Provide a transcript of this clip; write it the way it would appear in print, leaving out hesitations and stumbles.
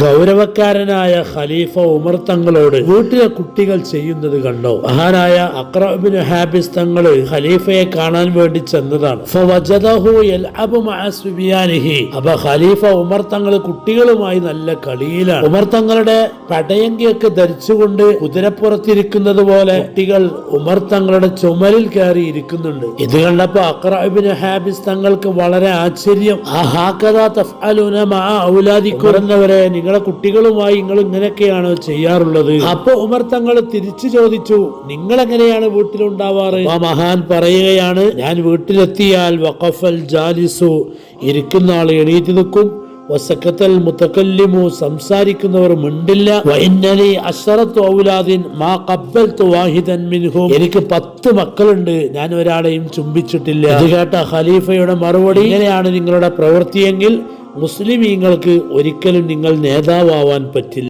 ഗൗരവക്കാരനായ ഖലീഫ ഉമർ തങ്ങളോട് വീട്ടിലെ കുട്ടികൾ ചെയ്യുന്നത് കണ്ടോ? മഹാനായ അഖ്റ ഇബ്നു ഹാബിസ് തങ്ങൾ ഖലീഫയെ കാണാൻ വേണ്ടി ചെന്നതാണ്. അപ്പൊ ഖലീഫ ഉമർ തങ്ങൾ കുട്ടികളുമായി നല്ല കളിയിലാണ്. ഉമർ തങ്ങളുടെ പടയങ്കിയൊക്കെ ധരിച്ചുകൊണ്ട് കുതിരപ്പുറത്തിരിക്കുന്നത് പോലെ കുട്ടികൾ ഉമർ തങ്ങളുടെ ചുമലിൽ കയറി ഇരിക്കുന്നുണ്ട്. ഇത് കണ്ടപ്പോ അഖ്റ ഇബ്നു ഹാബിസ് തങ്ങൾക്ക് വളരെ ആശ്ചര്യം. നിങ്ങളെ കുട്ടികളുമായി നിങ്ങൾ ഇങ്ങനെയൊക്കെയാണോ ചെയ്യാറുള്ളത്? അപ്പൊ ഉമർ തങ്ങൾ തിരിച്ചു ചോദിച്ചു, നിങ്ങൾ എങ്ങനെയാണ് വീട്ടിലുണ്ടാവാറ്? ആ മഹാൻ പറയുകയാണ്, ഞാൻ വീട്ടിലെത്തിയാൽ വഖഫൽ ജാലിസു, ഇരിക്കുന്ന ആൾ എണീറ്റ് നിൽക്കും, വസക്കത്തൽ മുതകല്ലിമു, സംസാരിക്കുന്നവർ മിണ്ടില്ല, വഇന്നലി അശ്റത്തു ഔലാദിൻ മാ ഖബ്ബൽതു വാഹിദൻ മിൻഹും, എനിക്ക് 10 മക്കളുണ്ട്, ഞാൻ ഒരാളെയും ചുംബിച്ചിട്ടില്ല. ഇത് കേട്ട ഖലീഫയുടെ മറുപടി, ഇങ്ങനെയാണ് നിങ്ങളുടെ പ്രവൃത്തിയെങ്കിൽ മുസ്ലിമീങ്ങൾക്ക് ഒരിക്കലും നിങ്ങൾ നേതാവാൻ പറ്റില്ല.